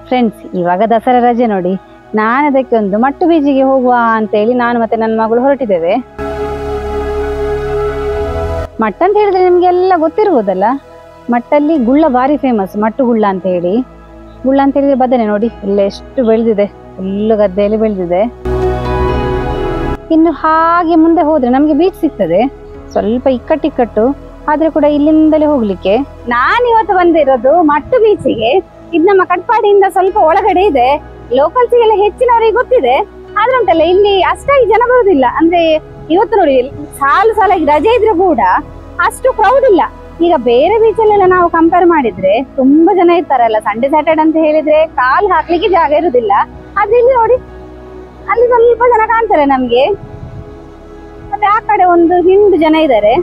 Friends, ಇವಾಗ ದಸರಾ ರಜೆ ನೋಡಿ, ನಾನು ಅದಕ್ಕೆ ಒಂದು ಮಟ್ಟು ಬೀಚಿಗೆ ಹೋಗುವ ಅಂತೇಳಿ ನಾನು ಮತ್ತೆ ನನ್ನ ಮಗಳು ಹೊರಟಿದ್ದೇವೆ. ಮಟ್ಟ ಅಂತ ಹೇಳಿದ್ರೆ ನಿಮ್ಗೆಲ್ಲ ಗೊತ್ತಿರ್ಬೋದಲ್ಲ, ಮಟ್ಟಲ್ಲಿ ಗುಳ್ಳ ಭಾರಿ ಫೇಮಸ್, ಮಟ್ಟು ಗುಳ್ಳ ಅಂತ ಹೇಳಿ. ಗುಳ್ಳ ಅಂತ ಹೇಳಿದ್ರೆ ಬದನೆ ನೋಡಿ ಎಲ್ಲ ಎಷ್ಟು ಬೆಳೆದಿದೆ, ಫುಲ್ಲು ಗದ್ದೆಯಲ್ಲಿ ಬೆಳೆದಿದೆ. ಇನ್ನು ಹಾಗೆ ಮುಂದೆ ಹೋದ್ರೆ ನಮ್ಗೆ ಬೀಚ್ ಸಿಗ್ತದೆ, ಸ್ವಲ್ಪ ಇಕ್ಕಟ್ಟಿಕ್ಕಟ್ಟು ಆದ್ರೆ ಕೂಡ ಇಲ್ಲಿಂದಲೇ ಹೋಗ್ಲಿಕ್ಕೆ. ನಾನಿವತ್ತು ಬಂದಿರೋದು ಮಟ್ಟು ಬೀಚಿಗೆ. ಇದು ನಮ್ಮ ಕಟ್ಪಾಡಿಯಿಂದ ಸ್ವಲ್ಪ ಒಳಗಡೆ ಇದೆ. ಲೋಕಲ್ಸ್ಗೆಲ್ಲ ಹೆಚ್ಚಿನವರಿಗೆ ಗೊತ್ತಿದೆ, ಆದ್ರೆ ಉಂಟಲ್ಲ ಇಲ್ಲಿ ಅಷ್ಟಾಗಿ ಜನ ಬರುದಿಲ್ಲ. ಅಂದ್ರೆ ಇವತ್ತು ನೋಡಿ ಸಾಲು ರಜೆ ಇದ್ರೆ ಕೂಡ ಅಷ್ಟು ಕ್ರೌಡ್ ಇಲ್ಲ. ಈಗ ಬೇರೆ ಬೀಚಲ್ಲೆಲ್ಲ ನಾವು ಕಂಪೇರ್ ಮಾಡಿದ್ರೆ ತುಂಬಾ ಜನ ಇರ್ತಾರಲ್ಲ, ಸಂಡೇ ಸ್ಯಾಟರ್ಡೆ ಅಂತ ಹೇಳಿದ್ರೆ ಕಾಲು ಹಾಕ್ಲಿಕ್ಕೆ ಜಾಗ ಇರುದಿಲ್ಲ. ಆದ್ರೆ ಇಲ್ಲಿ ನೋಡಿ ಅಲ್ಲಿ ಸ್ವಲ್ಪ ಜನ ಕಾಣ್ತಾರೆ ನಮ್ಗೆ. ಮತ್ತೆ ಆ ಕಡೆ ಒಂದು ಹಿಂಡು ಜನ ಇದ್ದಾರೆ.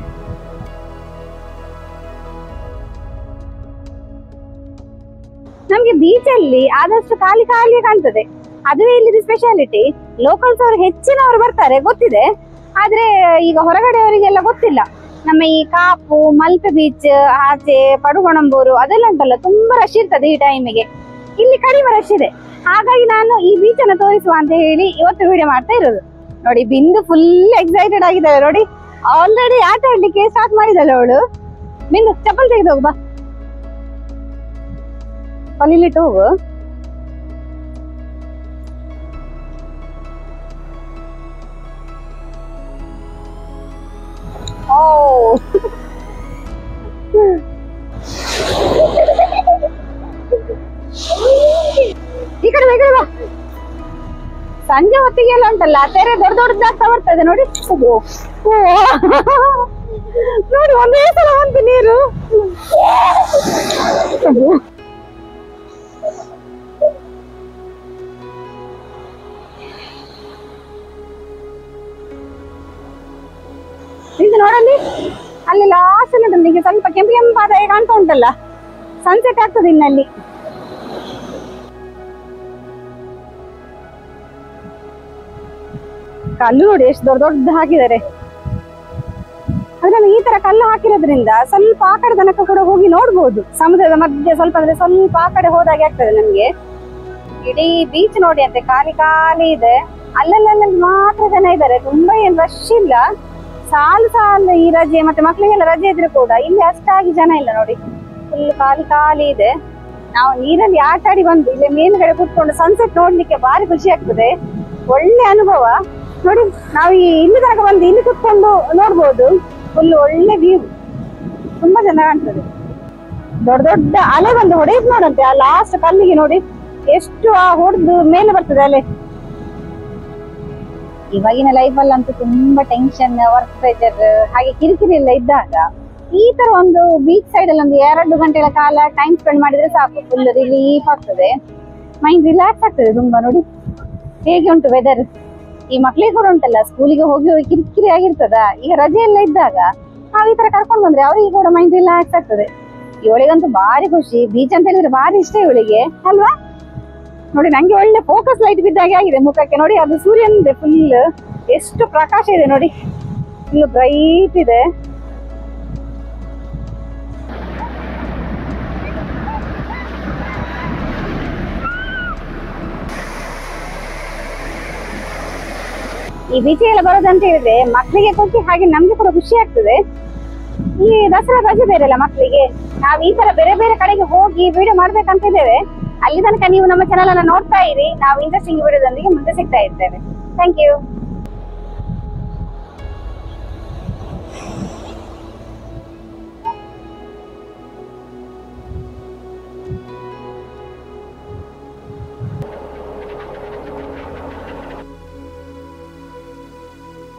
ನಮ್ಗೆ ಬೀಚ್ ಅಲ್ಲಿ ಆದಷ್ಟು ಖಾಲಿ ಖಾಲಿ ಕಾಣ್ತದೆ, ಅದುವೇ ಇಲ್ಲಿದ ಸ್ಪೆಷಾಲಿಟಿ. ಲೋಕಲ್ಸ್ ಅವರು ಹೆಚ್ಚಿನವರು ಬರ್ತಾರೆ ಗೊತ್ತಿದೆ, ಆದ್ರೆ ಈಗ ಹೊರಗಡೆಯವರಿಗೆಲ್ಲ ಗೊತ್ತಿಲ್ಲ. ನಮ್ಮ ಈ ಕಾಪು, ಮಲ್ಪೆ ಬೀಚ್, ಆಚೆ ಪಡುಗೊಣಂಬೂರು ಅದೆಲ್ಲ ಉಂಟಲ್ಲ, ತುಂಬಾ ರಶ್ ಇರ್ತದೆ ಈ ಟೈಮಿಗೆ. ಇಲ್ಲಿ ಕಡಿಮೆ ರಶ್ ಇದೆ, ಹಾಗಾಗಿ ನಾನು ಈ ಬೀಚ್ ಅನ್ನ ತೋರಿಸುವ ಅಂತ ಹೇಳಿ ಇವತ್ತು ವಿಡಿಯೋ ಮಾಡ್ತಾ ಇರೋದು. ನೋಡಿ ಬಿಂದು ಫುಲ್ ಎಕ್ಸೈಟೆಡ್ ಆಗಿದ್ದಾಳೆ ನೋಡಿ, ಆಲ್ರೆಡಿ ಆಟ ಆಡ್ಲಿಕ್ಕೆ ಸ್ಟಾರ್ಟ್ ಮಾಡಿದ್ದಾಳೆ ಅವಳು. ಬಿಂದು ಚಪ್ಪಲ್ ತೆಗೆದು ಹೋಗು ಬಾ, ಕಲಿಲಿಟ್ಟು ಹೋಗು. ಓ ಈ ಕಡೆ ಬಾ. ಸಂಜೆ ಹೊತ್ತಿಗೆ ಎಲ್ಲ ಉಂಟಲ್ಲ ತೆರೆ ದೊಡ್ಡ ದೊಡ್ಡದಾಗ್ತಾ ಬರ್ತದೆ ನೋಡಿ. ನೋಡಿ ಒಂದೇ ಸಲ ಬಂತು ನೀರು. ಇದು ನೋಡಲ್ಲಿ ಅಲ್ಲಿ ಲಾಸ್ಟ್ ನಿಮಗೆ ಸ್ವಲ್ಪ ಕೆಂಪಾದ ಕಾಣ್ತಾ ಉಂಟಲ್ಲ, ಸನ್ಸೆಟ್ ಆಗ್ತದೆ ಇನ್ನಲ್ಲಿ. ಕಲ್ಲು ನೋಡಿ ಎಷ್ಟು ದೊಡ್ಡ ದೊಡ್ಡ ಹಾಕಿದ್ದಾರೆ. ಅಂದ್ರೆ ಈ ತರ ಕಲ್ಲು ಹಾಕಿರೋದ್ರಿಂದ ಸ್ವಲ್ಪ ಆ ಕಡೆ ತನಕ ಕೂಡ ಹೋಗಿ ನೋಡ್ಬೋದು. ಸಮುದ್ರದ ಮಧ್ಯೆ ಸ್ವಲ್ಪ ಅಂದ್ರೆ ಸ್ವಲ್ಪ ಆ ಕಡೆ ಹೋದಾಗೆ ಆಗ್ತದೆ ನಮ್ಗೆ. ಇಡೀ ಬೀಚ್ ನೋಡಿ ಅಂತೆ ಖಾಲಿ ಖಾಲಿ ಇದೆ. ಅಲ್ಲಲ್ಲಿ ಮಾತ್ರ ಜನ ಇದ್ದಾರೆ, ತುಂಬಾ ಏನ್ ರಶ್ ಇಲ್ಲ. ಸಾಲು ಈ ರಜೆ ಮತ್ತೆ ಮಕ್ಳಿಗೆಲ್ಲ ರಜೆ ಇದ್ರೆ ಕೂಡ ಇಲ್ಲಿ ಅಷ್ಟಾಗಿ ಜನ ಇಲ್ಲ ನೋಡಿ, ಫುಲ್ ಖಾಲಿ ಖಾಲಿ ಇದೆ. ನಾವು ನೀರಲ್ಲಿ ಆಟ ಆಡಿ ಬಂದು ಇಲ್ಲಿ ಮೇಲ್ಗಡೆ ಕೂತ್ಕೊಂಡು ಸನ್ಸೆಟ್ ನೋಡ್ಲಿಕ್ಕೆ ಭಾರಿ ಖುಷಿ ಆಗ್ತದೆ, ಒಳ್ಳೆ ಅನುಭವ. ನೋಡಿ ನಾವು ಇಲ್ಲಿ ತನಕ ಬಂದು ಇಲ್ಲಿ ಕೂತ್ಕೊಂಡು ನೋಡ್ಬೋದು, ಫುಲ್ ಒಳ್ಳೆ ವ್ಯೂ, ತುಂಬಾ ಜನ ಕಾಣ್ತದೆ. ದೊಡ್ಡ ದೊಡ್ಡ ಅಲೆ ಬಂದು ಹೊಡೆಯುದು ನೋಡಂತೆ ಆ ಲಾಸ್ಟ್ ಕಲ್ಲಿಗೆ ನೋಡಿ, ಎಷ್ಟು ಹೊಡೆದು ಮೇಲೆ ಬರ್ತದೆ ಅಲೆ. ಇವಾಗಿನ ಲೈಫಲ್ಲಿ ಅಂತೂ ತುಂಬಾ ಟೆನ್ಷನ್, ವರ್ಕ್ ಪ್ರೆಷರ್ ಹಾಗೆ ಕಿರಿಕಿರಿ ಎಲ್ಲ ಇದ್ದಾಗ ಈ ತರ ಒಂದು ಬೀಚ್ ಸೈಡ್ ಅಲ್ಲಿ ಒಂದು 2 ಗಂಟೆಗಳ ಕಾಲ ಟೈಮ್ ಸ್ಪೆಂಡ್ ಮಾಡಿದ್ರೆ ಸಾಕು, ಫುಲ್ ರಿಲೀಫ್ ಆಗ್ತದೆ, ಮೈಂಡ್ ರಿಲ್ಯಾಕ್ಸ್ ಆಗ್ತದೆ ತುಂಬಾ. ನೋಡಿ ಹೇಗೆ ಉಂಟು ವೆದರ್. ಈ ಮಕ್ಳಿಗೆ ಕೂಡ ಉಂಟಲ್ಲ ಸ್ಕೂಲಿಗೆ ಹೋಗಿ ಕಿರಿಕಿರಿ ಆಗಿರ್ತದ, ಈಗ ರಜೆ ಎಲ್ಲ ಇದ್ದಾಗ ನಾವ್ ಈ ತರ ಕರ್ಕೊಂಡ್ ಬಂದ್ರೆ ಅವರಿಗೆ ಕೂಡ ಮೈಂಡ್ ರಿಲ್ಯಾಕ್ಸ್ ಆಗ್ತದೆ. ಇವಳಿಗಂತೂ ಭಾರಿ ಖುಷಿ, ಬೀಚ್ ಅಂತ ಹೇಳಿದ್ರೆ ಭಾರಿ ಇಷ್ಟ ಇವಳಿಗೆ ಅಲ್ವಾ. ನೋಡಿ ನಂಗೆ ಒಳ್ಳೆ ಫೋಕಸ್ ಲೈಟ್ ಬಿದ್ದಾಗೆ ಆಗಿದೆ ಮುಖಕ್ಕೆ. ನೋಡಿ ಅದು ಸೂರ್ಯನಿದೆ, ಫುಲ್ ಎಷ್ಟು ಪ್ರಕಾಶ ಇದೆ ನೋಡಿ, ಫುಲ್ ಬ್ರೈಟ್ ಇದೆ. ಈ ಬೀಚಿಗೆಲ್ಲ ಬರೋದಂತ ಹೇಳಿದ್ರೆ ಮಕ್ಕಳಿಗೆ ಖುಷಿ, ಹಾಗೆ ನಮ್ಗೆ ಕೂಡ ಖುಷಿ ಆಗ್ತದೆ. ಈ ದಸರಾ ರಜೆ ಬೇರೆ ಅಲ್ಲ ಮಕ್ಕಳಿಗೆ, ನಾವ್ ಈ ತರ ಬೇರೆ ಬೇರೆ ಕಡೆಗೆ ಹೋಗಿ ವಿಡಿಯೋ ಮಾಡ್ಬೇಕಂತ ಇದ್ದೇವೆ. ಅಲ್ಲಿ ತನಕ ನೀವು ನಮ್ಮ ಚಾನಲ್ ಅನ್ನ ನೋಡ್ತಾ ಇರಿ, ನಾವು ಇಂಟ್ರೆಸ್ಟಿಂಗ್ ವಿಡಿಯೋದೊಂದಿಗೆ ಮುಂದೆ ಸಿಗ್ತಾ ಇರ್ತೇವೆ. Thank you.